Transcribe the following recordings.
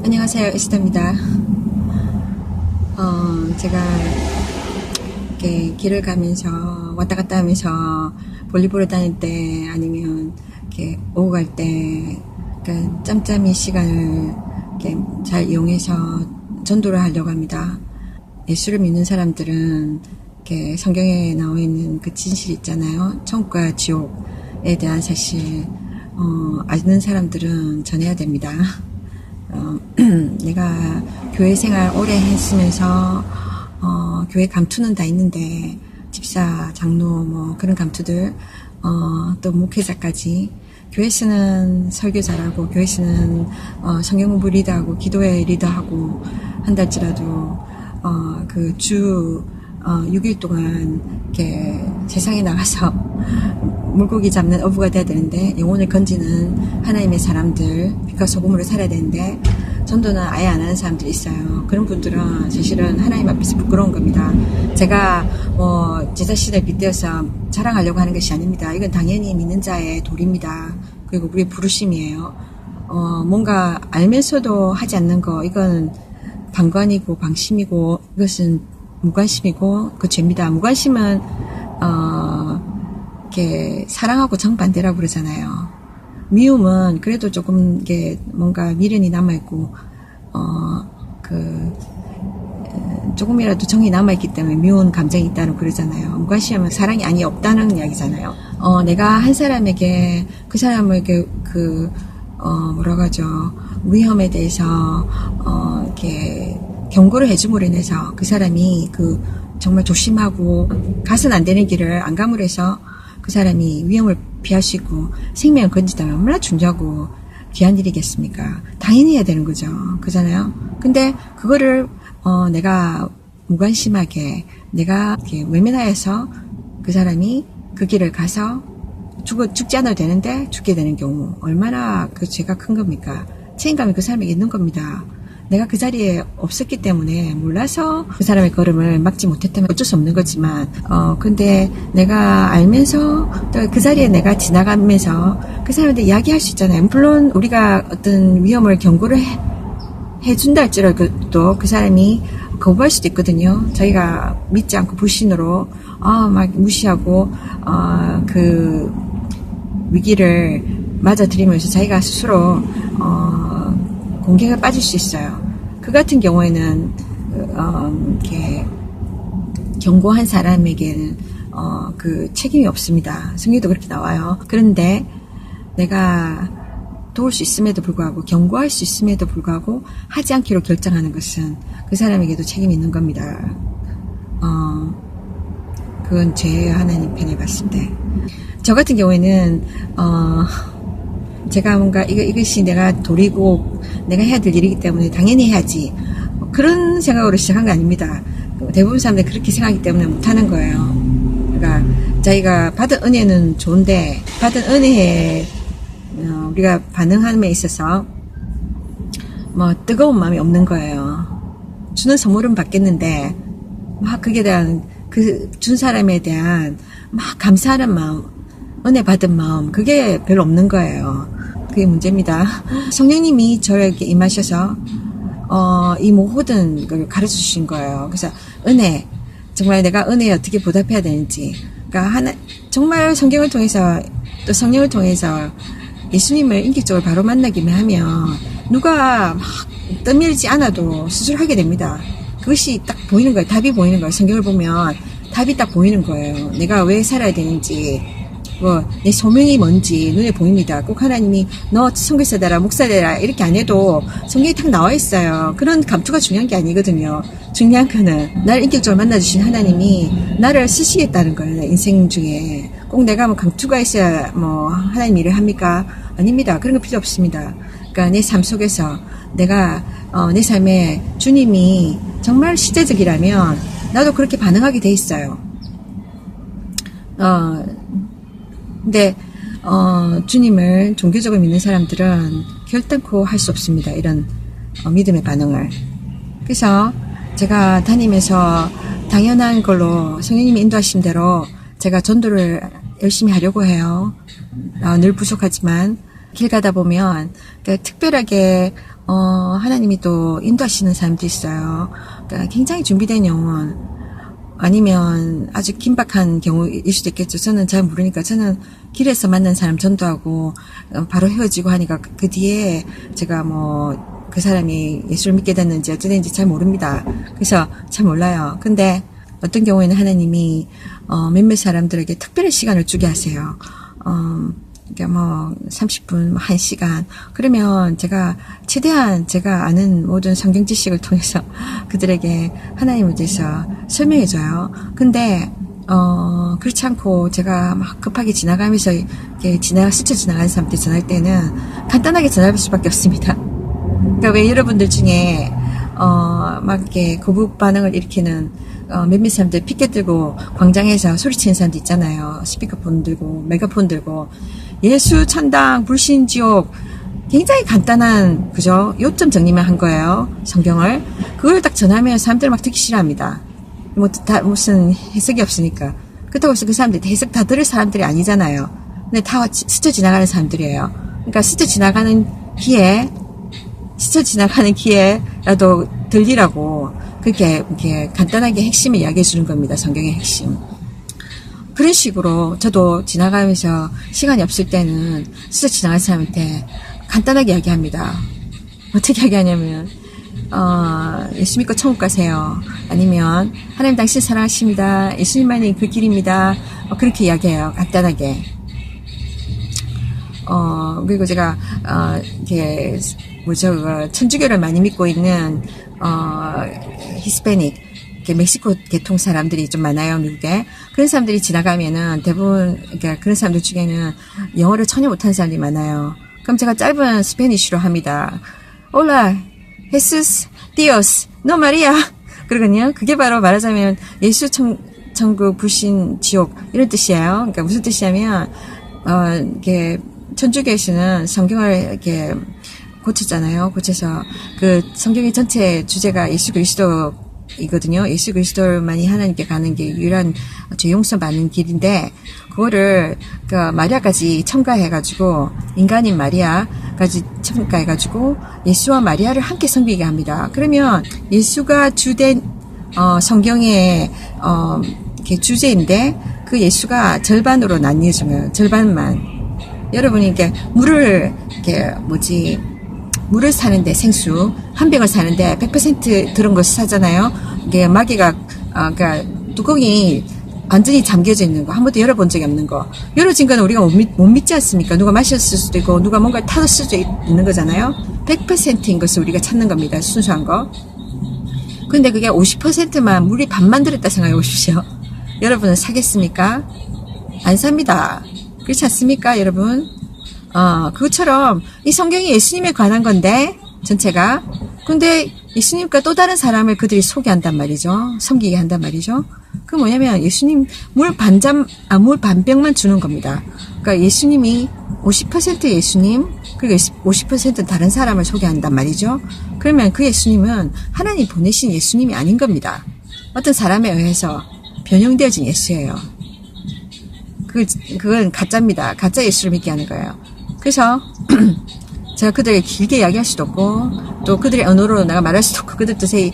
안녕하세요, 에스더입니다. 제가 이렇게 길을 가면서 왔다 갔다 하면서 볼일보러 다닐 때 아니면 이렇게 오고 갈 때 그러니까 짬짬이 시간을 이렇게 잘 이용해서 전도를 하려고 합니다. 예수를 믿는 사람들은 이렇게 성경에 나와 있는 그 진실 있잖아요. 천국과 지옥에 대한 사실 아는 사람들은 전해야 됩니다. 내가 교회 생활 오래 했으면서 교회 감투는 다 있는데 집사, 장로 뭐 그런 감투들 또 목회자까지 교회에서는 설교 잘하고 교회에서는 성경 공부 리더하고 기도회 리더하고 한달지라도 그 주 6일 동안 이렇게 세상에 나가서 물고기 잡는 어부가 돼야 되는데 영혼을 건지는 하나님의 사람들 빛과 소금으로 살아야 되는데 전도는 아예 안 하는 사람들이 있어요. 그런 분들은 사실은 하나님 앞에서 부끄러운 겁니다. 제가 제 자신을 빗대어서 자랑하려고 하는 것이 아닙니다. 이건 당연히 믿는 자의 도리입니다. 그리고 우리의 부르심이에요. 뭔가 알면서도 하지 않는 거 이건 방관이고 방심이고 이것은 무관심이고 그 죄입니다. 무관심은 이렇게 사랑하고 정반대라고 그러잖아요. 미움은 그래도 조금 이게 뭔가 미련이 남아있고 조금이라도 정이 남아있기 때문에 미운 감정이 있다고 그러잖아요. 무관심은 사랑이 아니 없다는 이야기잖아요. 내가 한 사람에게 그 사람에게 뭐라고 하죠, 위험에 대해서 이렇게 경고를 해줌으로 인해서 그 사람이 정말 조심하고 가서는 안 되는 길을 안 감으로 해서 그 사람이 위험을 피할 수 있고 생명을 건지다면 얼마나 중요하고 귀한 일이겠습니까? 당연히 해야 되는 거죠. 그잖아요. 근데 그거를 내가 무관심하게 내가 이렇게 외면하여서 그 사람이 그 길을 가서 죽지 않아도 되는데 죽게 되는 경우 얼마나 그 죄가 큰 겁니까? 책임감이 그 사람에게 있는 겁니다. 내가 그 자리에 없었기 때문에 몰라서 그 사람의 걸음을 막지 못했다면 어쩔 수 없는 거지만 근데 내가 알면서 또 그 자리에 내가 지나가면서 그 사람한테 이야기할 수 있잖아요. 물론 우리가 어떤 위험을 경고를 해준다 할지라도 그 사람이 거부할 수도 있거든요. 자기가 믿지 않고 불신으로 막 무시하고 그 위기를 맞아들이면서 자기가 스스로 공격에 빠질 수 있어요. 그 같은 경우에는 이렇게 경고한 사람에게는 그 책임이 없습니다. 성경에도 그렇게 나와요. 그런데 내가 도울 수 있음에도 불구하고 경고할 수 있음에도 불구하고 하지 않기로 결정하는 것은 그 사람에게도 책임이 있는 겁니다. 그건 죄예요. 하나님 편에 봤을 때. 저 같은 경우에는 제가 뭔가 이것이 내가 도리고 내가 해야 될 일이기 때문에 당연히 해야지 그런 생각으로 시작한 거 아닙니다. 대부분 사람들이 그렇게 생각하기 때문에 못하는 거예요. 그러니까 자기가 받은 은혜는 좋은데 받은 은혜에 우리가 반응함에 있어서 뜨거운 마음이 없는 거예요. 주는 선물은 받겠는데 막 그게 대한 준 사람에 대한 막 감사하는 마음, 은혜 받은 마음 그게 별로 없는 거예요. 그게 문제입니다. 성령님이 저에게 임하셔서 이 모든 걸 가르쳐 주신 거예요. 그래서 은혜, 정말 내가 은혜에 어떻게 보답해야 되는지, 그러니까 정말 성경을 통해서 또 성령을 통해서 예수님을 인격적으로 바로 만나기만 하면 누가 막 떠밀지 않아도 스스로 하게 됩니다. 그것이 딱 보이는 거예요. 답이 보이는 거예요. 성경을 보면 답이 딱 보이는 거예요. 내가 왜 살아야 되는지, 내 소명이 뭔지 눈에 보입니다. 꼭 하나님이 너 선교사 되라, 목사 되라 이렇게 안 해도 성경에 딱 나와 있어요. 그런 감투가 중요한 게 아니거든요. 중요한 거는 나를 인격적으로 만나주신 하나님이 나를 쓰시겠다는 거예요. 인생 중에 꼭 내가 감투가 있어야 하나님 일을 합니까? 아닙니다. 그런 거 필요 없습니다. 그러니까 내 삶 속에서 내가 내 삶에 주님이 정말 시대적이라면 나도 그렇게 반응하게 돼 있어요. 근데 주님을 종교적으로 믿는 사람들은 결단코 할 수 없습니다. 이런 믿음의 반응을. 그래서 제가 다니면서 당연한 걸로 성령님이 인도하신 대로 제가 전도를 열심히 하려고 해요. 늘 부족하지만 길 가다 보면 그러니까 특별하게 하나님이 또 인도하시는 사람도 있어요. 그러니까 굉장히 준비된 영혼 아니면 아주 긴박한 경우일 수도 있겠죠. 저는 잘 모르니까 저는 길에서 만난 사람 전도하고 바로 헤어지고 하니까 그 뒤에 제가 뭐 그 사람이 예수를 믿게 됐는지 어쩌든지 잘 모릅니다. 그래서 잘 몰라요. 근데 어떤 경우에는 하나님이 몇몇 사람들에게 특별한 시간을 주게 하세요. 그러니까 뭐 30분, 1시간. 그러면 제가 최대한 제가 아는 모든 성경 지식을 통해서 그들에게 하나님에 대해서 설명해줘요. 근데 그렇지 않고 제가 막 급하게 지나가면서 이렇게 스쳐 지나가는 사람한테 전할 때는 간단하게 전할 수밖에 없습니다. 그러니까 왜 여러분들 중에 막 이렇게 거부 반응을 일으키는 몇몇 사람들 피켓 들고 광장에서 소리치는 사람도 있잖아요. 스피커폰 들고 메가폰 들고 예수 천당 불신 지옥 굉장히 간단한 그죠? 요점 정리만 한 거예요. 성경을 그걸 딱 전하면 사람들 막 듣기 싫어합니다. 뭐 다 무슨 해석이 없으니까. 그렇다고 해서 그 사람들이 해석 다 들을 사람들이 아니잖아요. 근데 다 스쳐 지나가는 사람들이에요. 그러니까 스쳐 지나가는 기회라도 들리라고 그렇게 이렇게 간단하게 핵심을 이야기해 주는 겁니다. 성경의 핵심. 그런 식으로 저도 지나가면서 시간이 없을 때는 스쳐 지나간 사람한테 간단하게 이야기합니다. 어떻게 이야기하냐면 예수 믿고 천국 가세요. 아니면 하나님 당신 사랑하십니다. 예수님만이 그 길입니다. 그렇게 이야기해요. 간단하게. 그리고 제가 이렇게 천주교를 많이 믿고 있는 히스패닉 멕시코 계통 사람들이 좀 많아요, 미국에. 그런 사람들이 지나가면은 대부분 그러니까 그런 사람들 중에는 영어를 전혀 못하는 사람들이 많아요. 그럼 제가 짧은 스페니쉬로 합니다. Hola, Jesus, Dios, no Maria. 그러거든요. 그게 바로 말하자면 예수 천국 불신 지옥 이런 뜻이에요. 그러니까 무슨 뜻이냐면 이게 천주교에서는 성경을 이렇게 고쳤잖아요. 고쳐서 그 성경의 전체 주제가 예수 그리스도이거든요. 예수 그리스도만이 하나님께 가는 게 유일한 죄 용서 받는 길인데 그거를 그 마리아까지 첨가해가지고 인간인 마리아까지 첨가해가지고 예수와 마리아를 함께 섬기게 합니다. 그러면 예수가 주된 성경의 주제인데 그 예수가 절반으로 나뉘어지면 절반만 여러분이 이렇게 물을 사는데 생수 한 병을 사는데 100% 들은 것을 사잖아요. 이게 마개가 그러니까 뚜껑이 완전히 잠겨져 있는 거 한 번도 열어본 적이 없는 거 열어진 거는 우리가 못 믿지 않습니까? 누가 마셨을 수도 있고 누가 뭔가 타뒀을 수도 있는 거잖아요. 100%인 것을 우리가 찾는 겁니다. 순수한 거. 근데 그게 50%만 물이 반만 들었다 생각해 보십시오. 여러분은 사겠습니까? 안 삽니다. 그렇지 않습니까, 여러분? 그것처럼 이 성경이 예수님에 관한 건데 전체가 근데 예수님과 또 다른 사람을 그들이 소개한단 말이죠. 섬기게 한단 말이죠. 그 뭐냐면 예수님 물 반병만 주는 겁니다. 그러니까 예수님이 50% 예수님 그리고 50%는 다른 사람을 소개한단 말이죠. 그러면 그 예수님은 하나님 보내신 예수님이 아닌 겁니다. 어떤 사람에 의해서 변형되어진 예수예요. 그건 가짜입니다. 가짜 예수를 믿게 하는 거예요. 그래서 제가 그들에게 길게 이야기할 수도 없고 또 그들의 언어로 내가 말할 수도 없고 그들 뜻에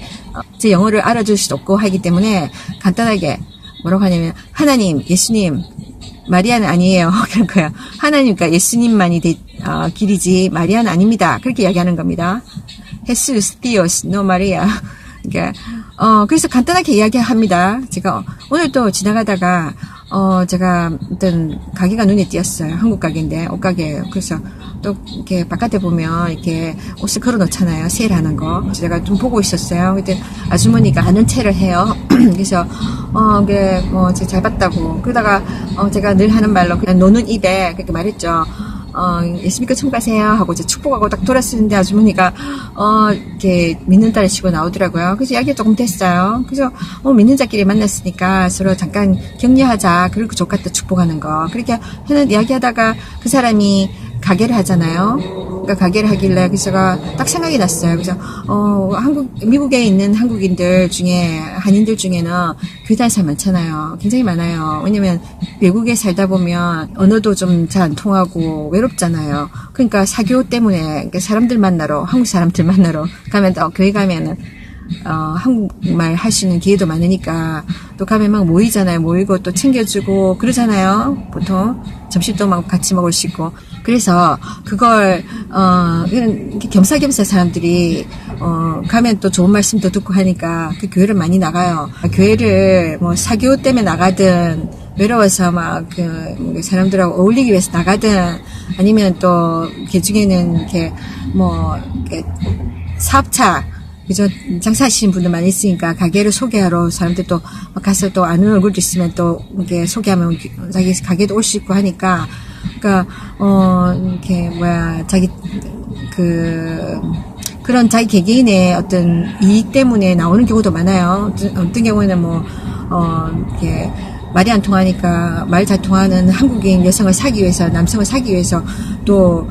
제 영어를 알아줄 수도 없고 하기 때문에 간단하게 뭐라고 하냐면 하나님, 예수님, 마리아는 아니에요. 그런 거예요. 하나님과 예수님만이 길이지 마리아는 아닙니다. 그렇게 이야기하는 겁니다. Jesus, Dios, no Maria. 그러니까 그래서 간단하게 이야기합니다. 제가 오늘 또 지나가다가 제가 어떤 가게가 눈에 띄었어요. 한국 가게인데 옷가게예요. 그래서 또 이렇게 바깥에 보면 이렇게 옷을 걸어 놓잖아요. 세일하는 거. 제가 좀 보고 있었어요. 그때 아주머니가 아는 체를 해요. 그래서 이게 제가 잘 봤다고. 그러다가 제가 늘 하는 말로 그냥 노는 입에 그렇게 말했죠. 예수 믿고 천국 가세요 하고 이제 축복하고 딱 돌았었는데 아주머니가 이렇게 믿는 딸을 치고 나오더라고요. 그래서 이야기가 조금 됐어요. 그래서 믿는 자끼리 만났으니까 서로 잠깐 격려하자. 그리고 좋겠다 축복하는 거. 그렇게 하는 이야기하다가 그 사람이 가게를 하잖아요. 그러니까 가게를 하길래 그래서 제가 딱 생각이 났어요. 그래서 미국에 있는 한국인들 중에 한인들 중에는 교회 다니는 사람 많잖아요. 굉장히 많아요. 왜냐면 외국에 살다 보면 언어도 좀 잘 안 통하고 외롭잖아요. 그러니까 사교 때문에 그러니까 사람들 만나러 한국 사람들 만나러 가면 교회 가면은 한국말 할 수 있는 기회도 많으니까 또 가면 막 모이잖아요. 모이고 또 챙겨주고 그러잖아요. 보통 점심도 막 같이 먹을 수 있고. 그래서 그걸 이렇게 겸사겸사 사람들이 가면 또 좋은 말씀도 듣고 하니까 그 교회를 많이 나가요. 교회를 뭐 사교 때문에 나가든 외로워서 막 그 사람들하고 어울리기 위해서 나가든 아니면 또 그 중에는 이렇게 뭐 이렇게 사업차 그죠? 장사하시는 분들 많이 있으니까 가게를 소개하러 사람들 또 가서 또 아는 얼굴도 있으면 또 이렇게 소개하면 자기 가게도 올 수 있고 하니까 그러니까 이렇게 자기 그런 자기 개개인의 어떤 이익 때문에 나오는 경우도 많아요. 어떤 경우에는 이렇게 말이 안 통하니까 말 잘 통하는 한국인 여성을 사기 위해서 남성을 사기 위해서 또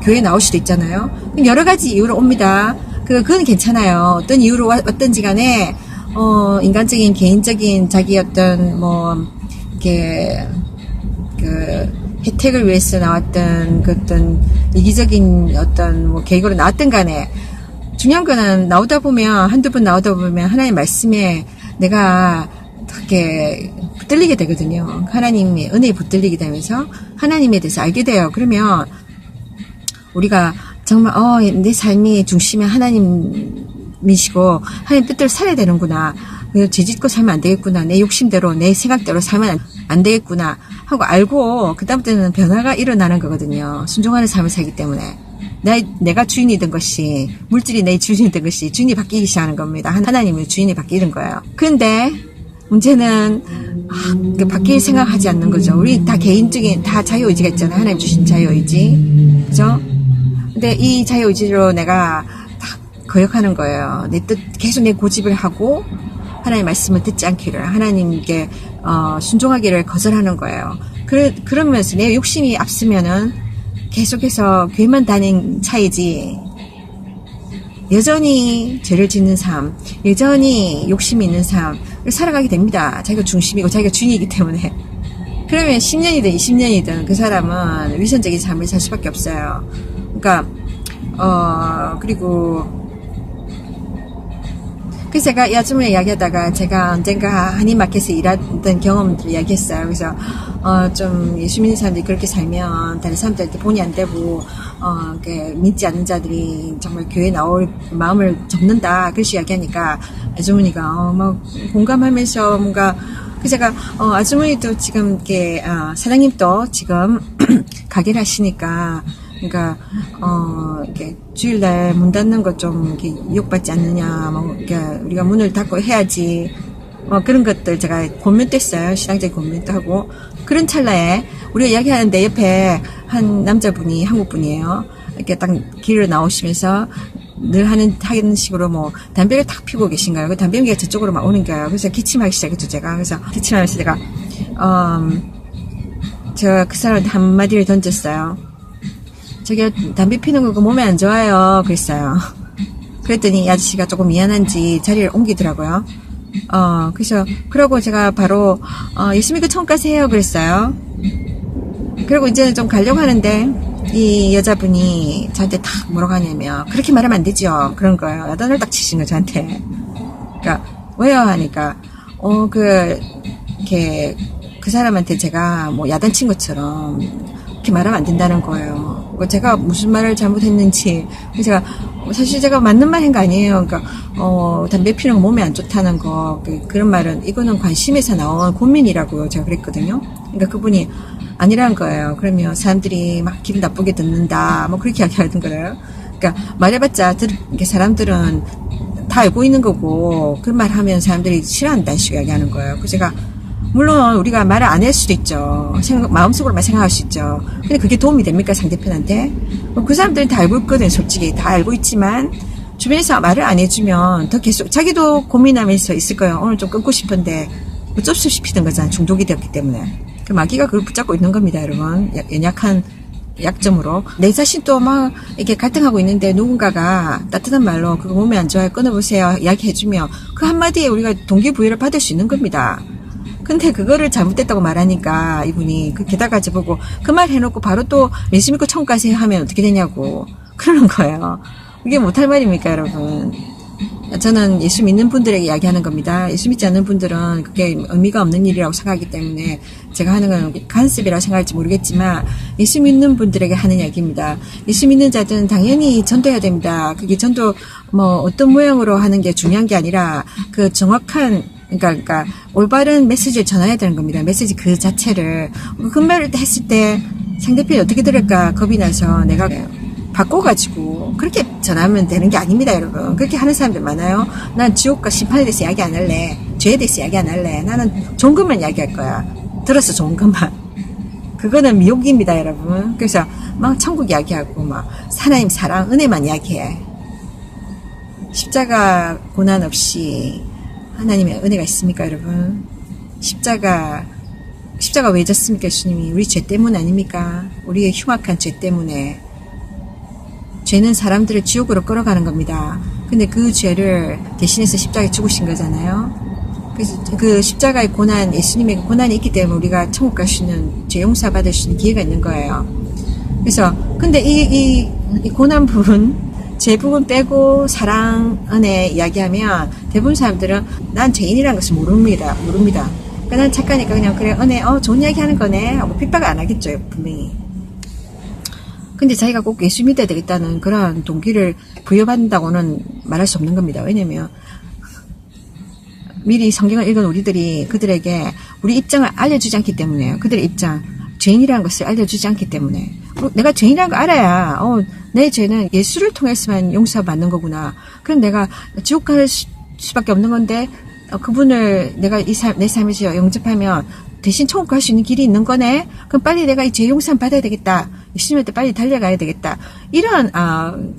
교회에 나올 수도 있잖아요. 여러 가지 이유로 옵니다. 그건 괜찮아요. 어떤 이유로 왔든지 간에, 인간적인, 개인적인 자기 어떤, 이렇게, 혜택을 위해서 나왔던, 어떤, 이기적인 어떤, 계획으로 나왔든 간에, 중요한 거는 나오다 보면, 한두 번 나오다 보면, 하나님의 말씀에 내가, 이렇게, 붙들리게 되거든요. 하나님의 은혜에 붙들리게 되면서, 하나님에 대해서 알게 돼요. 그러면, 우리가, 정말 내 삶이 중심에 하나님이시고 하나님 뜻대로 살아야 되는구나. 죄짓고 살면 안 되겠구나. 내 욕심대로 내 생각대로 살면 안 되겠구나 하고 알고 그다음부터는 변화가 일어나는 거거든요. 순종하는 삶을 살기 때문에 내가 주인이던 것이 물질이 내 주인이던 것이 주인이 바뀌기 시작하는 겁니다. 하나님의 주인이 바뀌는 거예요. 그런데 문제는 바뀔 생각하지 않는 거죠. 우리 다 개인적인 다 자유의지가 있잖아요. 하나님 주신 자유의지. 그죠? 근데 이 자유의지로 내가 딱 거역하는 거예요. 내 뜻, 계속 내 고집을 하고, 하나님의 말씀을 듣지 않기를, 하나님께, 순종하기를 거절하는 거예요. 그러면서 내 욕심이 앞서면은 계속해서 교회만 다닌 차이지, 여전히 죄를 짓는 삶, 여전히 욕심이 있는 삶을 살아가게 됩니다. 자기가 중심이고 자기가 주인이기 때문에. 그러면 10년이든 20년이든 그 사람은 위선적인 삶을 살 수밖에 없어요. 그러니까 그래서 제가 이 아줌마 이야기하다가 제가 언젠가 한인마켓에서 일하던 경험들을 이야기했어요. 그래서 좀 예수 믿는 사람들이 그렇게 살면 다른 사람들한테 본이 안 되고 믿지 않는 자들이 정말 교회에 나올 마음을 접는다. 그렇게 이야기하니까 아주머니가 막 공감하면서 뭔가 그래서 제가 아주머니도 지금 이렇게 사장님도 지금 가게를 하시니까 그러니까 이렇게 주일날 문 닫는 것 좀 이렇게 유혹받지 않느냐, 이렇게 우리가 문을 닫고 해야지, 그런 것들 제가 고민도 했어요. 신앙적인 고민도 하고 그런 찰나에 우리가 이야기하는데 옆에 한 남자분이 한국 분이에요. 이렇게 딱 길을 나오시면서 늘 하는 식으로 담배를 탁 피고 계신 거예요. 그 담배 연기가 저쪽으로 막 오는 거예요. 그래서 기침하기 시작했죠, 제가. 그래서 기침하면서 제가 제가 그 사람한테 한마디를 던졌어요. 저기 담배 피는 거 몸에 안 좋아요. 그랬어요. 그랬더니 이 아저씨가 조금 미안한지 자리를 옮기더라고요. 그래서 그러고 제가 바로 예수 믿고 천국 가세요. 그랬어요. 그리고 이제는 좀 가려고 하는데 이 여자분이 저한테 딱 뭐라고 하냐면 그렇게 말하면 안 되죠. 그런 거예요. 야단을 딱 치신 거예요, 저한테. 그러니까 왜요? 하니까 이렇게 그 사람한테 제가 야단친 것처럼 그렇게 말하면 안 된다는 거예요. 제가 무슨 말을 잘못했는지, 사실 제가 맞는 말 한 거 아니에요. 그러니까, 담배 피는 거 몸에 안 좋다는 거, 그런 말은, 이거는 관심에서 나온 고민이라고요. 제가 그랬거든요. 그러니까 그분이 아니라는 거예요. 그러면 사람들이 막 기분 나쁘게 듣는다, 그렇게 이야기하는 거예요. 그러니까, 말해봤자, 사람들은 다 알고 있는 거고, 그런 말 하면 사람들이 싫어한다는 식으로 이야기하는 거예요. 그래서 제가, 물론 우리가 말을 안 할 수도 있죠. 마음속으로만 생각할 수 있죠. 근데 그게 도움이 됩니까, 상대편한테? 그 사람들은 다 알고 있거든, 솔직히. 다 알고 있지만 주변에서 말을 안 해주면 더 계속 자기도 고민하면서 있을 거예요. 오늘 좀 끊고 싶은데 어쩔 수 없이 피던 거잖아. 중독이 되었기 때문에. 그 마귀가 그걸 붙잡고 있는 겁니다, 여러분. 연약한 약점으로 내 자신도 막 이렇게 갈등하고 있는데 누군가가 따뜻한 말로 그거 몸에 안 좋아요 끊어보세요 이야기해주면 그 한마디에 우리가 동기부여를 받을 수 있는 겁니다. 근데 그거를 잘못됐다고 말하니까 이분이 그 게다가 저보고 그 말 해놓고 바로 또 예수 믿고 천국 가세요 하면 어떻게 되냐고 그러는 거예요. 이게 못할 말입니까 여러분. 저는 예수 믿는 분들에게 이야기하는 겁니다. 예수 믿지 않는 분들은 그게 의미가 없는 일이라고 생각하기 때문에 제가 하는 건 간섭이라고 생각할지 모르겠지만 예수 믿는 분들에게 하는 이야기입니다. 예수 믿는 자들은 당연히 전도해야 됩니다. 그게 전도 뭐 어떤 모양으로 하는 게 중요한 게 아니라 그 정확한 그러니까 올바른 메시지를 전해야 되는 겁니다. 메시지 그 자체를 그 말을 했을 때 상대편이 어떻게 들을까 겁이 나서 내가 바꿔가지고 그렇게 전하면 되는 게 아닙니다 여러분. 그렇게 하는 사람들 많아요. 난 지옥과 심판에 대해서 이야기 안 할래. 죄에 대해서 이야기 안 할래. 나는 좋은 것만 이야기할 거야. 들었어 좋은 것만. 그거는 미혹입니다 여러분. 그래서 막 천국 이야기하고 막 하나님 사랑 은혜만 이야기해. 십자가 고난 없이 하나님의 은혜가 있습니까 여러분? 십자가 왜 졌습니까 예수님이? 우리 죄 때문 아닙니까? 우리의 흉악한 죄 때문에. 죄는 사람들을 지옥으로 끌어가는 겁니다. 근데 그 죄를 대신해서 십자가에 죽으신 거잖아요. 그래서 그 십자가의 고난, 예수님의 고난이 있기 때문에 우리가 천국 갈 수 있는, 죄 용서 받을 수 있는 기회가 있는 거예요. 그래서 근데 이 고난 부분, 죄 부분 빼고 사랑, 은혜 이야기하면 대부분 사람들은 난 죄인이라는 것을 모릅니다. 그러니까 난 착하니까 그냥 그래 은혜 좋은 이야기 하는 거네 하고 핍박 안 하겠죠 분명히. 근데 자기가 꼭 예수 믿어야 되겠다는 그런 동기를 부여받는다고는 말할 수 없는 겁니다. 왜냐면 미리 성경을 읽은 우리들이 그들에게 우리 입장을 알려주지 않기 때문에요. 그들의 입장, 죄인이라는 것을 알려주지 않기 때문에. 내가 죄인이라는 거 알아야 내 죄는 예수를 통해서만 용서받는 거구나. 그럼 내가 지옥 갈 수밖에 없는 건데 그분을 내가 내 삶에서 영접하면 대신 천국 갈 수 있는 길이 있는 거네. 그럼 빨리 내가 이 죄 용서 받아야 되겠다. 예수님한테 빨리 달려가야 되겠다. 이런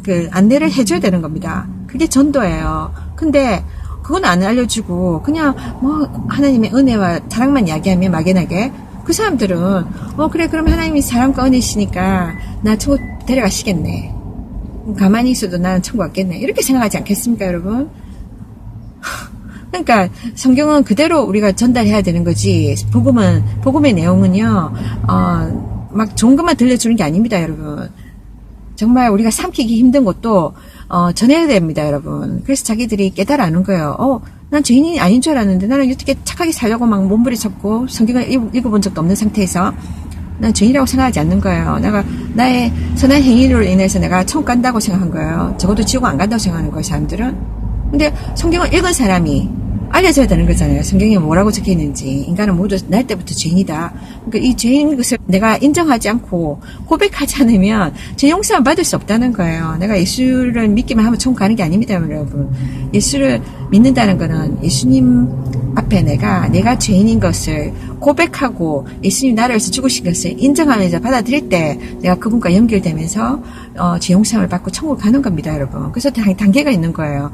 그 안내를 해줘야 되는 겁니다. 그게 전도예요. 근데 그건 안 알려주고 그냥 뭐 하나님의 은혜와 사랑만 이야기하면 막연하게 그 사람들은 그래 그럼 하나님이 사랑과 은혜시니까 나 천국 데려가시겠네. 가만히 있어도 나는 천국 갔겠네. 이렇게 생각하지 않겠습니까 여러분? 그러니까 성경은 그대로 우리가 전달해야 되는 거지. 복음의 내용은요 막 좋은 것만 들려주는 게 아닙니다 여러분. 정말 우리가 삼키기 힘든 것도 전해야 됩니다 여러분. 그래서 자기들이 깨달아는 거예요. 난 죄인이 아닌 줄 알았는데 나는 어떻게 착하게 살려고 막 몸부림쳤고 성경을 읽어본 적도 없는 상태에서 난 죄인이라고 생각하지 않는 거예요. 내가 나의 선한 행위로 인해서 내가 천국 간다고 생각한 거예요. 적어도 지옥 안 간다고 생각하는 거예요 사람들은. 근데 성경을 읽은 사람이 알려줘야 되는 거잖아요. 성경에 뭐라고 적혀있는지. 인간은 모두 날 때부터 죄인이다. 그러니까 이 죄인 것을 내가 인정하지 않고 고백하지 않으면 죄 용서만 받을 수 없다는 거예요. 내가 예수를 믿기만 하면 천국 가는 게 아닙니다 여러분. 예수를 믿는다는 거는 예수님 앞에 내가 죄인인 것을 고백하고 예수님 나를 위해서 죽으신 것을 인정하면서 받아들일 때 내가 그분과 연결되면서 죄 용서를 받고 천국 가는 겁니다 여러분. 그래서 단계가 있는 거예요.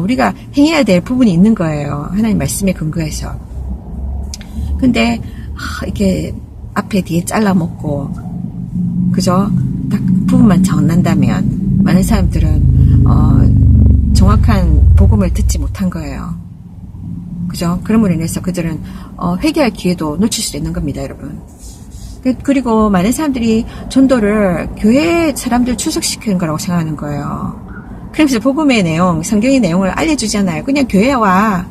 우리가 행해야 될 부분이 있는 거예요. 하나님 말씀에 근거해서. 근데 이렇게 앞에 뒤에 잘라먹고 그죠? 딱 부분만 전한다면 많은 사람들은 정확한 복음을 듣지 못한 거예요. 그죠? 그럼으로 인해서 그들은 회개할 기회도 놓칠 수 있는 겁니다 여러분. 그리고 많은 사람들이 전도를 교회 사람들 출석시키는 거라고 생각하는 거예요. 그래서 복음의 내용, 성경의 내용을 알려주잖아요. 그냥 교회 와.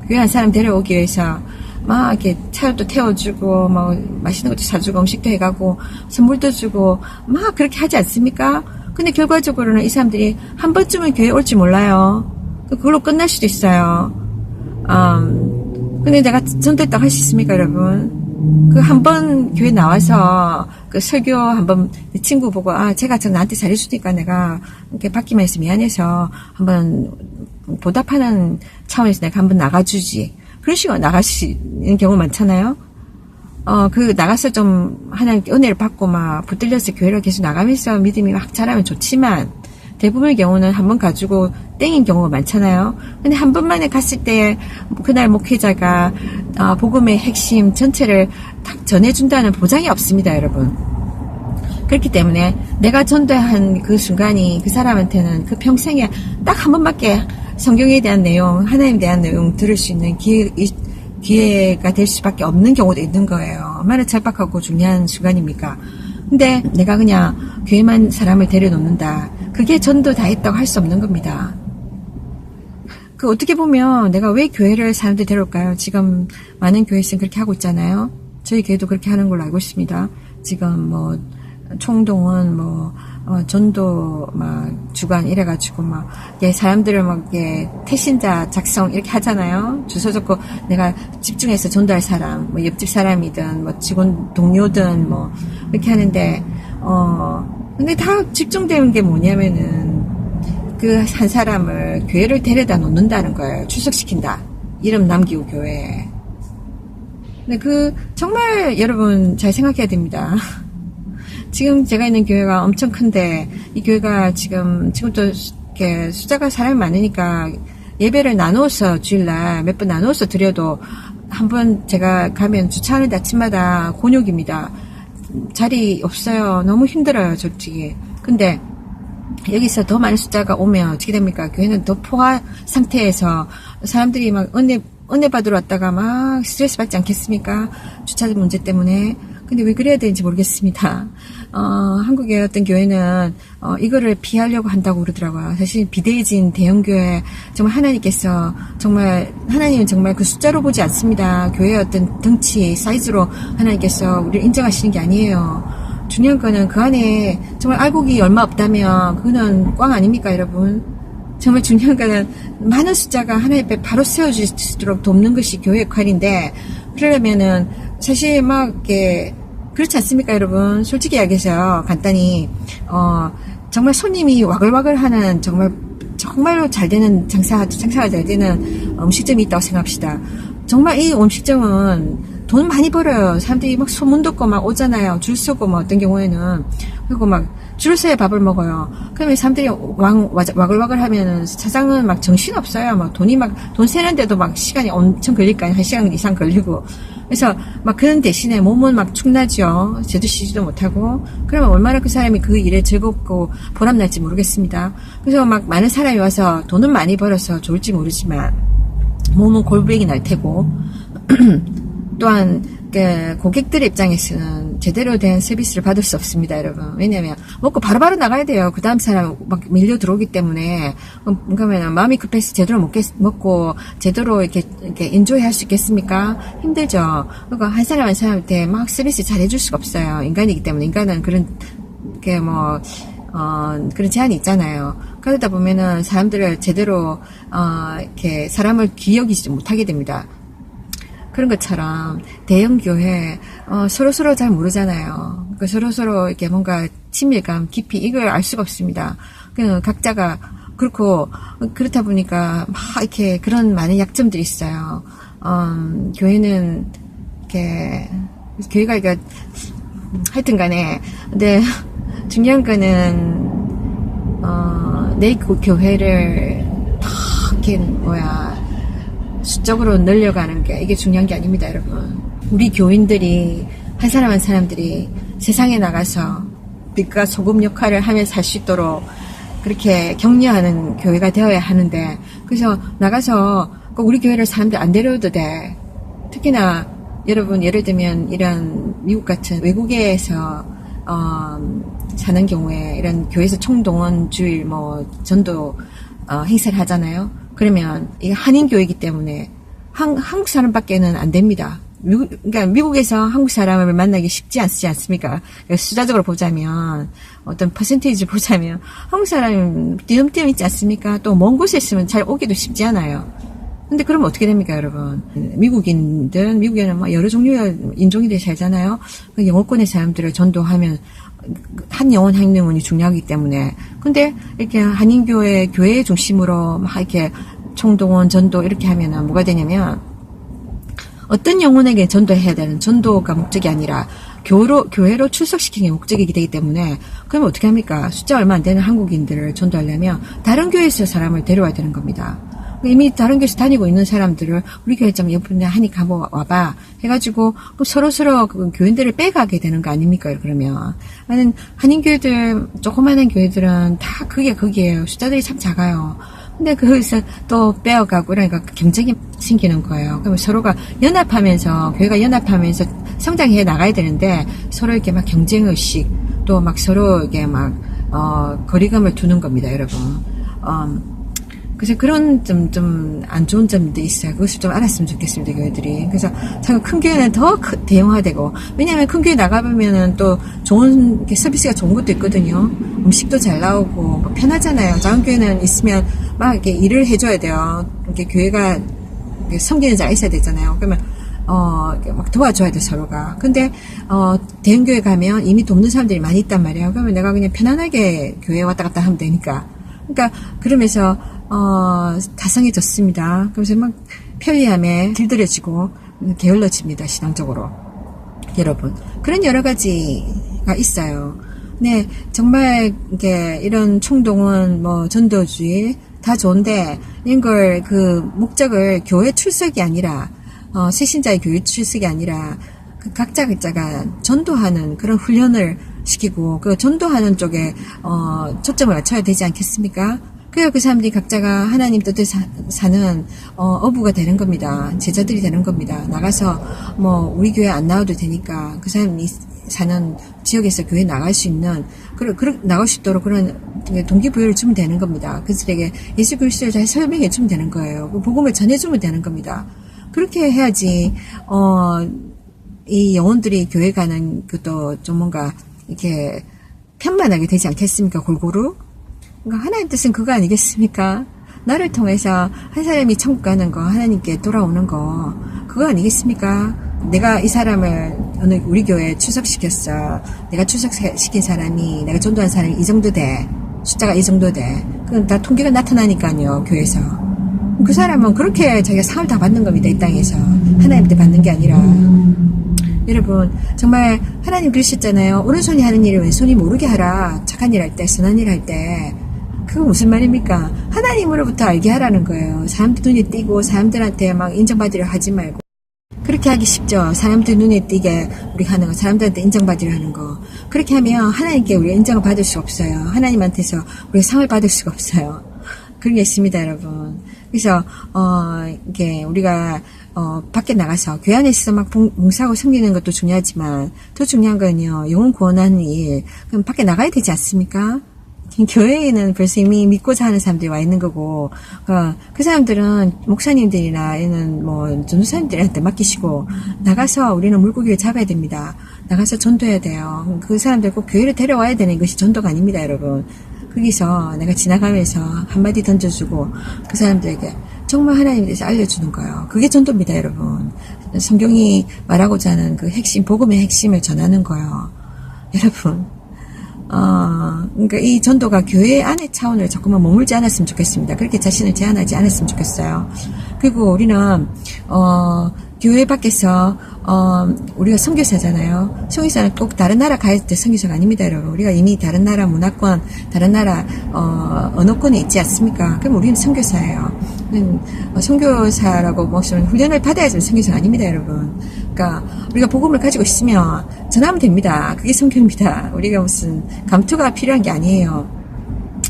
교회 한 사람 데려오기 위해서 막 이렇게 차도 태워주고 막 맛있는 것도 사주고 음식도 해가고 선물도 주고 막 그렇게 하지 않습니까? 근데 결과적으로는 이 사람들이 한 번쯤은 교회 올지 몰라요. 그걸로 끝날 수도 있어요. 근데 내가 전도했다고 할 수 있습니까 여러분? 그 한 번 교회 나와서 그 설교 한번 내 친구 보고 제가 나한테 잘해주니까 내가 이렇게 받기만 해서 미안해서 한번 보답하는 차원에서 내가 한번 나가주지. 그런 식으로 나갈 수 있는 경우 많잖아요. 그 나가서 좀 하나님께 은혜를 받고 막 붙들려서 교회를 계속 나가면서 믿음이 막 자라면 좋지만 대부분의 경우는 한 번 가지고 땡인 경우가 많잖아요. 근데 한 번만에 갔을 때 그날 목회자가 복음의 핵심 전체를 딱 전해준다는 보장이 없습니다 여러분. 그렇기 때문에 내가 전도한 그 순간이 그 사람한테는 그 평생에 딱 한 번밖에 성경에 대한 내용, 하나님에 대한 내용 들을 수 있는 기회가 될 수밖에 없는 경우도 있는 거예요. 얼마나 찰박하고 중요한 순간입니까? 근데 내가 그냥 교회만 사람을 데려놓는다. 그게 전도 다 했다고 할 수 없는 겁니다. 그 어떻게 보면 내가 왜 교회를 사람들 데려올까요? 지금 많은 교회에서는 그렇게 하고 있잖아요. 저희 교회도 그렇게 하는 걸로 알고 있습니다. 지금 뭐 총동원 전도 막 주간 이래가지고 막 사람들을 막 태신자 작성 이렇게 하잖아요. 주소 적고 내가 집중해서 전도할 사람, 뭐 옆집 사람이든 뭐 직원 동료든 뭐 이렇게 하는데 근데 다 집중되는 게 뭐냐면은 그 한 사람을 교회를 데려다 놓는다는 거예요. 출석시킨다. 이름 남기고 교회에. 근데 정말 여러분 잘 생각해야 됩니다. 지금 제가 있는 교회가 엄청 큰데, 이 교회가 지금도 이렇게 숫자가 사람이 많으니까 예배를 나누어서 주일날 몇 번 나누어서 드려도 한 번 제가 가면 주차하는데 아침마다 곤욕입니다. 자리 없어요. 너무 힘들어요, 솔직히. 근데 여기서 더 많은 숫자가 오면 어떻게 됩니까? 교회는 더 포화 상태에서 사람들이 막 은혜 받으러 왔다가 막 스트레스 받지 않겠습니까? 주차 문제 때문에. 근데 왜 그래야 되는지 모르겠습니다. 한국의 어떤 교회는, 이거를 피하려고 한다고 그러더라고요. 사실 비대해진 대형교회, 정말 하나님은 정말 그 숫자로 보지 않습니다. 교회의 어떤 덩치, 사이즈로 하나님께서 우리를 인정하시는 게 아니에요. 중요한 거는 그 안에 정말 알곡이 얼마 없다면 그거는 꽝 아닙니까, 여러분? 정말 중요한 거는 많은 숫자가 하나님 앞에 바로 세워질 수 있도록 돕는 것이 교회 역할인데, 그러려면은 사실 막 이렇게 그렇지 않습니까, 여러분? 솔직히 이야기해서 간단히 정말 손님이 와글와글하는 정말로 잘 되는 장사가 잘 되는 음식점이 있다고 생각합시다. 정말 이 음식점은 돈 많이 벌어요. 사람들이 막 소문 듣고 막 오잖아요. 줄 서고 뭐 어떤 경우에는. 그리고 막 줄 서야 밥을 먹어요. 그러면 사람들이 와글와글 하면은 사장은 막 정신없어요. 막 돈 세는데도 막 시간이 엄청 걸릴까요? 1시간 이상 걸리고. 그래서 막 그런 대신에 몸은 막 축나죠. 제대로 쉬지도 못하고. 그러면 얼마나 그 사람이 그 일에 즐겁고 보람날지 모르겠습니다. 그래서 막 많은 사람이 와서 돈은 많이 벌어서 좋을지 모르지만 몸은 골병이 날 테고 또한 고객들의 입장에서는 제대로 된 서비스를 받을 수 없습니다, 여러분. 왜냐면 먹고 바로바로 나가야 돼요. 그 다음 사람 막 밀려 들어오기 때문에. 그러면 마음이 급해서 제대로 먹고 제대로 이렇게 인조이 할 수 있겠습니까? 힘들죠. 그러니까 한 사람 한 사람한테 막 서비스 잘 해줄 수가 없어요. 인간이기 때문에. 인간은 그런 제한이 있잖아요. 그러다 보면은 사람들을 제대로 이렇게 사람을 기여기지 못하게 됩니다. 그런 것처럼 대형 교회 서로 잘 모르잖아요. 그러니까 서로 이렇게 뭔가 친밀감, 깊이 이걸 알 수가 없습니다. 그냥 각자가 그렇다 보니까 막 이렇게 그런 많은 약점들이 있어요. 교회는 이렇게 교회가 하여튼간에 근데 중요한 거는 내 교회를 다 이렇게 수적으로 늘려가는 게 이게 중요한 게 아닙니다, 여러분. 우리 교인들이 한 사람 한 사람들이 세상에 나가서 빛과 소금 역할을 하면서 살 수 있도록 그렇게 격려하는 교회가 되어야 하는데, 그래서 나가서 꼭 우리 교회를 사람들 안 데려오도 돼. 특히나 여러분 예를 들면 이런 미국 같은 외국에서 사는 경우에 이런 교회에서 총동원 주일 전도 행사를 하잖아요. 그러면 이게 한인교회이기 때문에 한국 사람밖에는 안 됩니다. 그러니까 미국에서 한국 사람을 만나기 쉽지 않습니까? 그러니까 숫자적으로 보자면 어떤 퍼센테이지 보자면 한국 사람이 띄엄띄엄 있지 않습니까? 또 먼 곳에 있으면 잘 오기도 쉽지 않아요. 근데 그러면 어떻게 됩니까, 여러분? 미국에는 여러 종류의 인종들이 살잖아요. 영어권의 사람들을 전도하면 한 영혼 한 영혼이 중요하기 때문에. 근데 이렇게 한인교회 교회 중심으로 막 이렇게 총동원 전도 이렇게 하면은 뭐가 되냐면 어떤 영혼에게 전도해야 되는 전도가 목적이 아니라 교회로 출석시키는 게 목적이기 되기 때문에 그러면 어떻게 합니까? 숫자 얼마 안 되는 한국인들을 전도하려면 다른 교회에서 사람을 데려와야 되는 겁니다. 이미 다른 교회에서 다니고 있는 사람들을 우리 교회 좀 옆에 하니까 한번 와봐 해가지고 서로서로 그 교인들을 빼가게 되는 거 아닙니까? 그러면 나는 한인교회들 조그마한 교회들은 다 그게 거기에요. 숫자들이 참 작아요. 근데 거기서 또 빼어가고 그러니까 경쟁이 생기는 거예요. 그러면 서로가 연합하면서 교회가 연합하면서 성장해 나가야 되는데 서로 이렇게 막 경쟁의식 또 막 서로 이게 막 거리감을 두는 겁니다, 여러분. 그래서 그런 좀 안 좋은 점도 있어요. 그것을 좀 알았으면 좋겠습니다, 교회들이. 그래서 참 큰 교회는 더 대형화되고, 왜냐하면 큰 교회 나가보면은 또 좋은 서비스가 좋은 것도 있거든요. 음식도 잘 나오고 뭐 편하잖아요. 작은 교회는 있으면 막 이렇게 일을 해줘야 돼요. 이렇게 교회가 섬기는 자가 있어야 되잖아요. 그러면 막 도와줘야 돼, 서로가. 근데, 대형교회 가면 이미 돕는 사람들이 많이 있단 말이에요. 그러면 내가 그냥 편안하게 교회 왔다 갔다 하면 되니까. 그러니까, 그러면서, 다성해졌습니다. 그래서 막 편리함에 길들여지고, 게을러집니다, 신앙적으로. 여러분. 그런 여러 가지가 있어요. 네, 정말, 이런 충동은 뭐, 전도주의, 다 좋은데, 이걸 목적을 교회 출석이 아니라, 새신자의 교회 출석이 아니라 그 각자가 전도하는 그런 훈련을 시키고 그 전도하는 쪽에 초점을 맞춰야 되지 않겠습니까? 그래야 그 사람들이 각자가 하나님 뜻을 사는 어부가 되는 겁니다. 제자들이 되는 겁니다. 나가서 뭐 우리 교회 안 나와도 되니까 그 사람이 사는 지역에서 교회 나갈 수 있는 나갈 수 있도록 그런 동기부여를 주면 되는 겁니다. 그들에게 예수 그리스도를 잘 설명해 주면 되는 거예요. 그 복음을 전해주면 되는 겁니다. 그렇게 해야지, 이 영혼들이 교회 가는 것도 좀 뭔가, 이렇게, 편만하게 되지 않겠습니까, 골고루? 그러니까 하나님 뜻은 그거 아니겠습니까? 나를 통해서 한 사람이 천국 가는 거, 하나님께 돌아오는 거, 그거 아니겠습니까? 내가 이 사람을 우리 교회에 출석시켰어. 내가 출석시킨 사람이, 내가 전도한 사람이 이 정도 돼. 숫자가 이 정도 돼. 그럼 다 통계가 나타나니까요, 교회에서. 그 사람은 그렇게 자기가 상을 다 받는 겁니다. 이 땅에서. 하나님한테 받는 게 아니라. 여러분 정말 하나님 그러셨잖아요. 오른손이 하는 일을 왼손이 모르게 하라. 착한 일 할 때, 선한 일 할 때. 그거 무슨 말입니까? 하나님으로부터 알게 하라는 거예요. 사람들 눈에 띄고 사람들한테 막 인정받으려 하지 말고. 그렇게 하기 쉽죠. 사람들 눈에 띄게 우리가 하는 거, 사람들한테 인정받으려 하는 거. 그렇게 하면 하나님께 우리가 인정을 받을 수 없어요. 하나님한테서 우리가 상을 받을 수가 없어요. 그런 게 있습니다, 여러분. 그래서, 이게, 우리가, 밖에 나가서, 교회 안에서 막 봉사하고 섬기는 것도 중요하지만, 더 중요한 건요, 영혼 구원하는 일. 그럼 밖에 나가야 되지 않습니까? 교회에는 벌써 이미 믿고자 하는 사람들이 와 있는 거고, 그 사람들은 목사님들이나, 얘는 뭐, 전도사님들한테 맡기시고, 나가서 우리는 물고기를 잡아야 됩니다. 나가서 전도해야 돼요. 그 사람들 꼭 교회를 데려와야 되는 것이 전도가 아닙니다, 여러분. 거기서 내가 지나가면서 한마디 던져주고 그 사람들에게 정말 하나님에 대해서 알려주는 거예요. 그게 전도입니다, 여러분. 성경이 말하고자 하는 그 핵심, 복음의 핵심을 전하는 거예요. 여러분, 그러니까 이 전도가 교회 안의 차원을 자꾸만 머물지 않았으면 좋겠습니다. 그렇게 자신을 제한하지 않았으면 좋겠어요. 그리고 우리는, 교회 밖에서 우리가 선교사잖아요. 선교사는 꼭 다른 나라 갈 때 선교사가 아닙니다, 여러분. 우리가 이미 다른 나라 문화권, 다른 나라 언어권에 있지 않습니까? 그럼 우리는 선교사예요. 선교사라고 무슨 훈련을 받아야지 선교사가 아닙니다, 여러분. 그러니까 우리가 복음을 가지고 있으면 전하면 됩니다. 그게 선교입니다. 우리가 무슨 감투가 필요한 게 아니에요.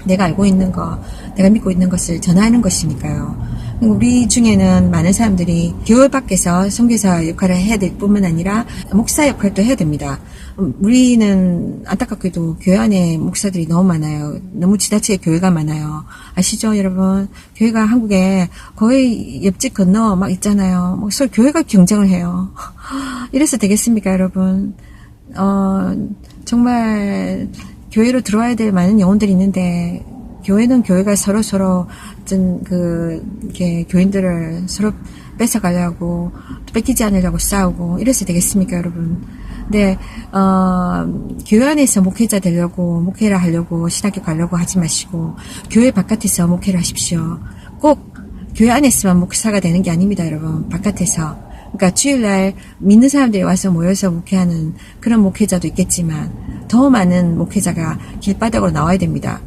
내가 알고 있는 거, 내가 믿고 있는 것을 전하는 것이니까요. 우리 중에는 많은 사람들이 교회 밖에서 선교사 역할을 해야 될 뿐만 아니라 목사 역할도 해야 됩니다. 우리는 안타깝게도 교회 안에 목사들이 너무 많아요. 너무 지나치게 교회가 많아요. 아시죠, 여러분? 교회가 한국에 거의 옆집 건너 막 있잖아요. 뭐 서로 교회가 경쟁을 해요. 이래서 되겠습니까, 여러분? 정말 교회로 들어와야 될 많은 영혼들이 있는데 교회는 교회가 서로 이렇게 교인들을 서로 뺏어가려고, 뺏기지 않으려고 싸우고, 이래서 되겠습니까, 여러분? 근데, 교회 안에서 목회자 되려고, 목회를 하려고, 신학교 가려고 하지 마시고, 교회 바깥에서 목회를 하십시오. 꼭, 교회 안에서만 목사가 되는 게 아닙니다, 여러분. 바깥에서. 그러니까 주일날 믿는 사람들이 와서 모여서 목회하는 그런 목회자도 있겠지만, 더 많은 목회자가 길바닥으로 나와야 됩니다.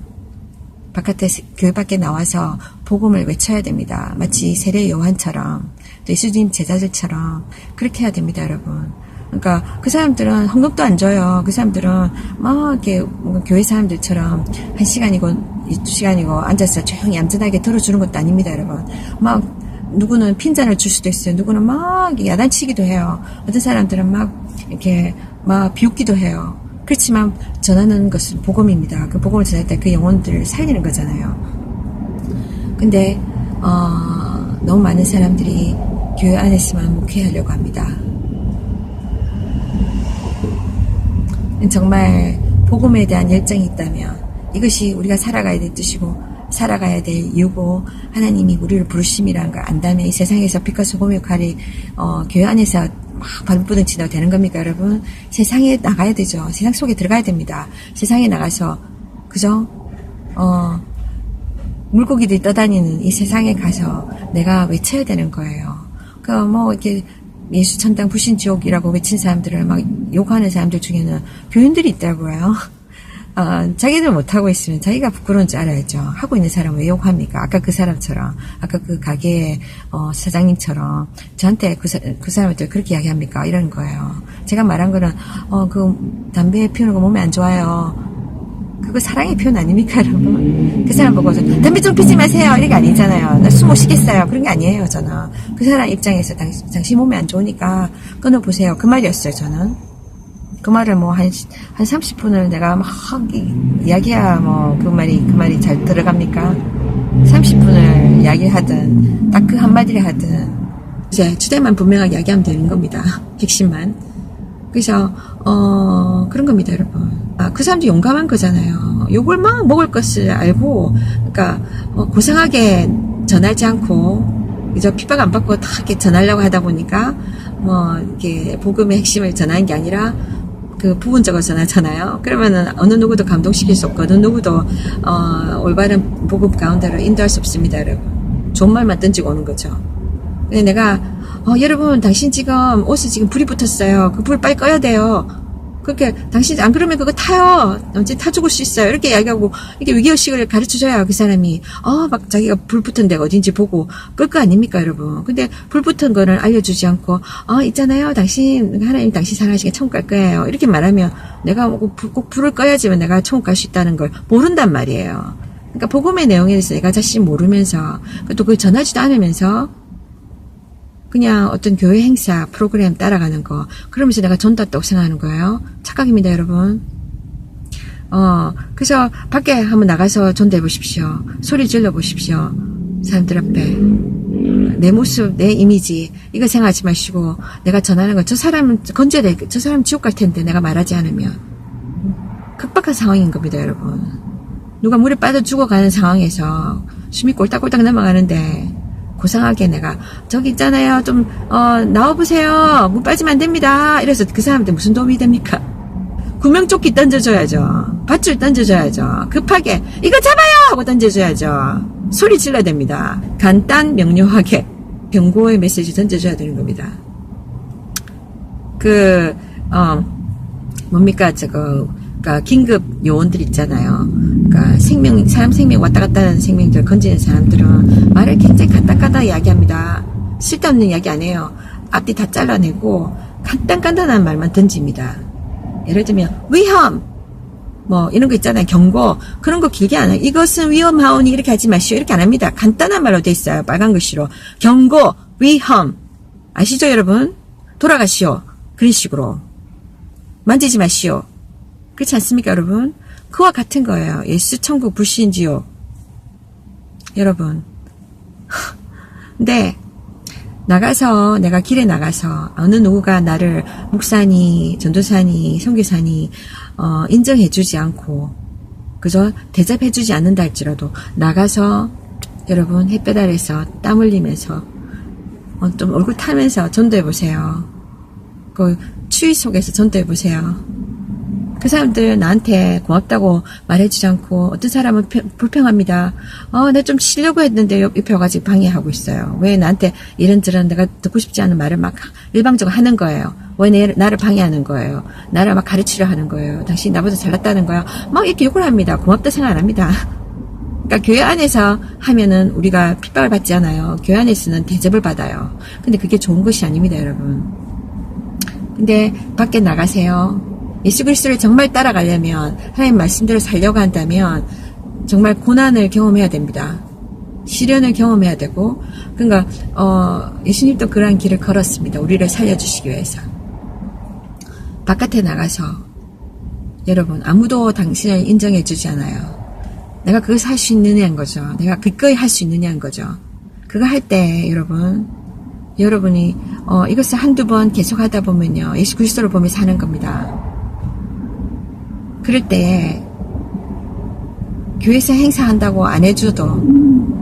바깥에 교회 밖에 나와서 복음을 외쳐야 됩니다. 마치 세례 요한처럼 또 예수님 제자들처럼 그렇게 해야 됩니다, 여러분. 그러니까 그 사람들은 헌금도 안 줘요. 그 사람들은 막 이렇게 교회 사람들처럼 1시간이고 2시간이고 앉아서 조용히 얌전하게 들어주는 것도 아닙니다, 여러분. 막 누구는 핀잔을 줄 수도 있어요. 누구는 막 야단치기도 해요. 어떤 사람들은 막 이렇게 막 비웃기도 해요. 그렇지만 전하는 것은 복음입니다. 그 복음을 전할 때 그 영혼들을 살리는 거잖아요. 근데 너무 많은 사람들이 교회 안에서만 목회하려고 합니다. 정말 복음에 대한 열정이 있다면 이것이 우리가 살아가야 될 뜻이고 살아가야 될 이유고 하나님이 우리를 부르심이라는 걸 안다면 이 세상에서 빛과 소금의 역할이 교회 안에서 막 발부둥치다 되는 겁니까, 여러분? 세상에 나가야 되죠. 세상 속에 들어가야 됩니다. 세상에 나가서 그죠? 물고기들이 떠다니는 이 세상에 가서 내가 외쳐야 되는 거예요. 이렇게 예수 천당 불신지옥이라고 외친 사람들을 막 욕하는 사람들 중에는 교인들이 있다고요. 자기들 못하고 있으면 자기가 부끄러운 줄 알아야죠. 하고 있는 사람은 왜 욕합니까? 아까 그 사람처럼, 아까 그 가게의 사장님처럼 저한테 그 사람한테 그렇게 이야기합니까? 이러는 거예요. 제가 말한 거는 그 담배 피우는 거 몸에 안 좋아요. 그거 사랑의 표현 아닙니까, 여러분? 그 사람 보고 담배 좀 피지 마세요. 이런 게 아니잖아요. 나 숨 못 쉬겠어요. 그런 게 아니에요, 저는. 그 사람 입장에서 당신 몸에 안 좋으니까 끊어보세요. 그 말이었어요, 저는. 그 말을 한 30분을 내가 막 이야기해야 그 말이 잘 들어갑니까? 30분을 이야기하든, 딱 그 한마디를 하든, 이제 주제만 분명하게 이야기하면 되는 겁니다. 핵심만. 그래서, 그런 겁니다, 여러분. 그 사람도 용감한 거잖아요. 욕을 막 먹을 것을 알고, 그러니까, 고상하게 전하지 않고, 그저 핍박 안 받고 다 이렇게 전하려고 하다 보니까, 이렇게 복음의 핵심을 전하는 게 아니라, 그 부분적으로 전하잖아요. 그러면은 어느 누구도 감동시킬 수 없고, 어느 누구도, 올바른 복음 가운데로 인도할 수 없습니다, 여러분. 좋은 말만 던지고 오는 거죠. 근데 내가, 여러분, 당신 지금 옷에 지금 불이 붙었어요. 그 불 빨리 꺼야 돼요. 그렇게, 당신 안 그러면 그거 타요. 언제 타 죽을 수 있어요. 이렇게 이야기하고, 이렇게 위기의식을 가르쳐줘야 그 사람이, 막 자기가 불 붙은 데가 어딘지 보고 끌 거 아닙니까, 여러분. 근데 불 붙은 거를 알려주지 않고, 있잖아요. 하나님 당신 사랑하시게 천국 갈 거예요. 이렇게 말하면 내가 꼭 불을 꺼야지만 내가 천국 갈 수 있다는 걸 모른단 말이에요. 그러니까 복음의 내용에 대해서 내가 자신 모르면서, 또 그걸 전하지도 않으면서, 그냥 어떤 교회 행사, 프로그램 따라가는 거. 그러면서 내가 전도했다고 생각하는 거예요. 착각입니다, 여러분. 그래서 밖에 한번 나가서 전도해 보십시오. 소리 질러 보십시오. 사람들 앞에. 내 모습, 내 이미지, 이거 생각하지 마시고, 내가 전하는 거, 저 사람은 건져야 돼. 저 사람 지옥 갈 텐데, 내가 말하지 않으면. 급박한 상황인 겁니다, 여러분. 누가 물에 빠져 죽어가는 상황에서 숨이 꼴딱꼴딱 넘어가는데, 고상하게 내가 저기 있잖아요. 좀 나와보세요. 물 빠지면 안 됩니다. 이래서 그 사람한테 무슨 도움이 됩니까? 구명조끼 던져줘야죠. 밧줄 던져줘야죠. 급하게 이거 잡아요 하고 던져줘야죠. 소리 질러야 됩니다. 간단 명료하게 경고의 메시지 던져줘야 되는 겁니다. 그러니까 긴급 요원들 있잖아요. 그러니까 사람 생명 왔다 갔다 하는 생명들 건지는 사람들은 말을 굉장히 간단하게 이야기합니다. 쓸데없는 이야기 안 해요. 앞뒤 다 잘라내고 간단한 말만 던집니다. 예를 들면 위험 이런 거 있잖아요. 경고 그런 거 길게 안 해요. 이것은 위험하오니 이렇게 하지 마시오. 이렇게 안 합니다. 간단한 말로 돼 있어요. 빨간 글씨로 경고 위험 아시죠 여러분? 돌아가시오. 그런 식으로 만지지 마시오. 그렇지 않습니까, 여러분? 그와 같은 거예요. 예수 천국 불신지옥. 여러분. 근데 내가 길에 나가서 어느 누구가 나를 목사니, 전도사니, 선교사니 인정해주지 않고 그저 대접해주지 않는다 할지라도 나가서 여러분 햇볕 아래서 땀 흘리면서 좀 얼굴 타면서 전도해보세요. 그 추위 속에서 전도해보세요. 그 사람들 나한테 고맙다고 말해주지 않고 어떤 사람은 불평합니다. 내가 좀 쉬려고 했는데 옆에 와가지고 방해하고 있어요. 왜 나한테 이런저런 내가 듣고 싶지 않은 말을 막 일방적으로 하는 거예요. 왜 나를 방해하는 거예요. 나를 막 가르치려 하는 거예요. 당신 나보다 잘났다는 거야. 막 이렇게 욕을 합니다. 고맙다 생각 안 합니다. 그러니까 교회 안에서 하면은 우리가 핍박을 받지 않아요. 교회 안에서는 대접을 받아요. 근데 그게 좋은 것이 아닙니다, 여러분. 근데 밖에 나가세요. 예수 그리스도를 정말 따라가려면, 하나님 말씀대로 살려고 한다면 정말 고난을 경험해야 됩니다. 시련을 경험해야 되고, 그러니까 예수님도 그러한 길을 걸었습니다. 우리를 살려주시기 위해서. 바깥에 나가서 여러분, 아무도 당신을 인정해주지 않아요. 내가 그것을 할 수 있느냐는 거죠. 내가 그거에 할 수 있느냐는 거죠. 그거 할 때 여러분이 이것을 한두 번 계속 하다 보면요, 예수 그리스도를 보며 사는 겁니다. 그럴 때 교회에서 행사한다고 안 해줘도,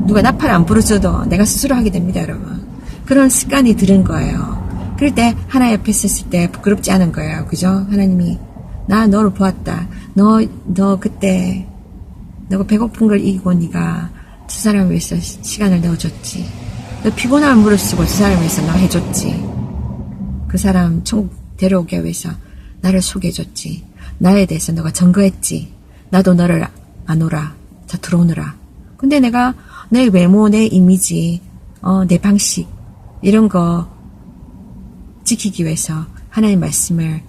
누가 나팔 안 불어줘도 내가 스스로 하게 됩니다, 여러분. 그런 습관이 들은 거예요. 그럴 때 하나님 옆에 있었을 때 부끄럽지 않은 거예요. 그죠? 하나님이 나 너를 보았다. 너 그때 너가 배고픈 걸 이기고 네가 저 사람을 위해서 시간을 내어줬지. 너 피곤함을 무릅쓰고 저 사람을 위해서 너 해줬지. 그 사람 천국 데려오기 위해서 나를 소개해줬지. 나에 대해서 너가 증거했지. 나도 너를 아노라. 자, 들어오느라. 근데 내가 내 외모, 내 이미지, 내 방식 이런 거 지키기 위해서 하나님의 말씀을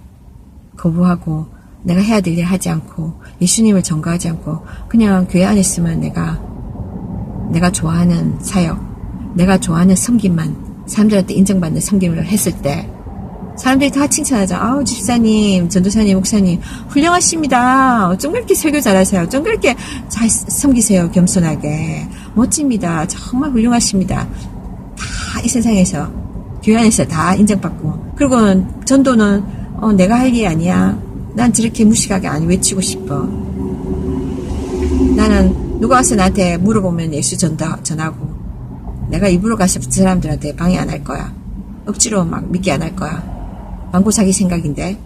거부하고 내가 해야 될 일 하지 않고 예수님을 전가하지 않고 그냥 교회 안에 있으면 내가 좋아하는 사역, 내가 좋아하는 섬김만 사람들한테 인정받는 섬김을 했을 때 사람들이 다 칭찬하죠. 아우, 집사님, 전도사님, 목사님 훌륭하십니다. 어쩜 그렇게 설교 잘하세요. 어쩜 그렇게 잘 섬기세요. 겸손하게. 멋집니다. 정말 훌륭하십니다. 다 이 세상에서 교회 안에서 다 인정받고, 그리고 전도는 내가 할 일이 아니야. 난 저렇게 무식하게 안 외치고 싶어. 나는 누가 와서 나한테 물어보면 예수 전하고 내가 입으로 가서 그 사람들한테 방해 안 할 거야. 억지로 막 믿게 안 할 거야. 망고 자기 생각인데.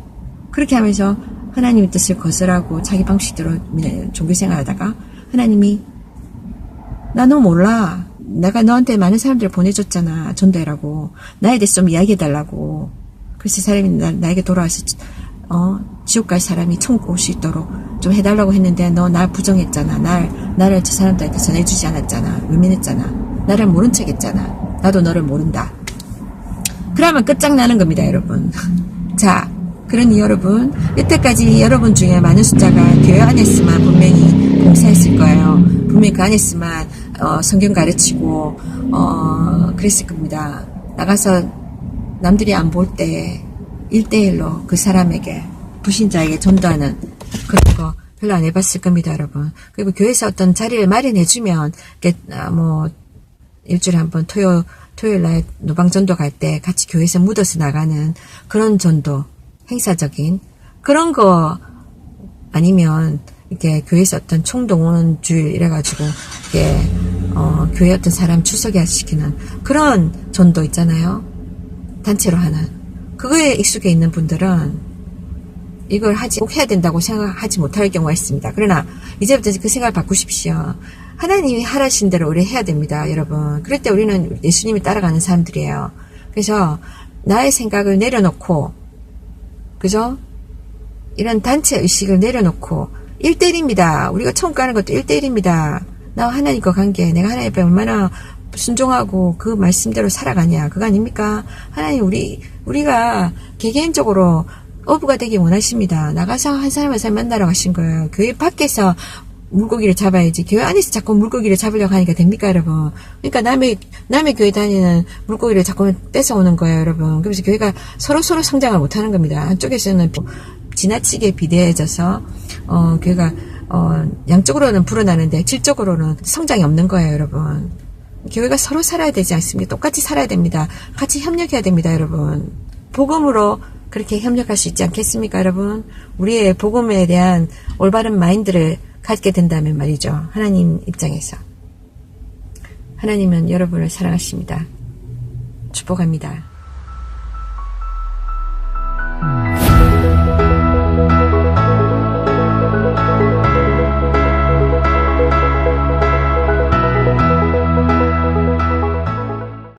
그렇게 하면서 하나님의 뜻을 거절하고 자기 방식대로 종교생활 하다가 하나님이 나 너 몰라. 내가 너한테 많은 사람들을 보내줬잖아. 전도해라고. 나에 대해서 좀 이야기해달라고. 그래서 사람이 나에게 돌아와서 지옥 갈 사람이 천국 올 수 있도록 좀 해달라고 했는데 너 날 부정했잖아. 나를 저 사람들한테 전해주지 않았잖아. 외면했잖아. 나를 모른 척 했잖아. 나도 너를 모른다. 그러면 끝장나는 겁니다, 여러분. 자, 그러니 여러분, 여태까지 여러분 중에 많은 숫자가 교회 안에서만 분명히 봉사했을 거예요. 분명히 그 안에서만 성경 가르치고 그랬을 겁니다. 나가서 남들이 안 볼 때 1대1로 그 사람에게, 불신자에게 전도하는 그런 거 별로 안 해봤을 겁니다, 여러분. 그리고 교회에서 어떤 자리를 마련해주면, 뭐, 일주일에 한 번 토요일 날 노방전도 갈 때 같이 교회에서 묻어서 나가는 그런 전도, 행사적인 그런 거 아니면, 이렇게 교회에서 어떤 총동원 주일 이래가지고, 이렇게, 교회 어떤 사람 출석해 시키는 그런 전도 있잖아요. 단체로 하는. 그거에 익숙해 있는 분들은 이걸 꼭 해야 된다고 생각하지 못할 경우가 있습니다. 그러나 이제부터 그 생각을 바꾸십시오. 하나님이 하라신 대로 우리 해야 됩니다, 여러분. 그럴 때 우리는 예수님을 따라가는 사람들이에요. 그래서 나의 생각을 내려놓고, 그죠? 이런 단체 의식을 내려놓고 1대1입니다. 우리가 처음 가는 것도 1대1입니다. 나와 하나님과 관계, 내가 하나님 앞에 얼마나 순종하고 그 말씀대로 살아가냐, 그거 아닙니까? 하나님 우리가 개개인적으로 어부가 되기 원하십니다. 나가서 한 사람 한 사람 만나러 가신 거예요. 교회 밖에서 물고기를 잡아야지 교회 안에서 자꾸 물고기를 잡으려고 하니까 됩니까, 여러분? 그러니까 남의 교회 다니는 물고기를 자꾸 뺏어오는 거예요, 여러분. 그래서 교회가 서로 성장을 못하는 겁니다. 한쪽에서는 지나치게 비대해져서 교회가 양쪽으로는 불어나는데 질적으로는 성장이 없는 거예요, 여러분. 교회가 서로 살아야 되지 않습니까? 똑같이 살아야 됩니다. 같이 협력해야 됩니다, 여러분. 복음으로 그렇게 협력할 수 있지 않겠습니까, 여러분? 우리의 복음에 대한 올바른 마인드를 갖게 된다면 말이죠. 하나님 입장에서. 하나님은 여러분을 사랑하십니다. 축복합니다.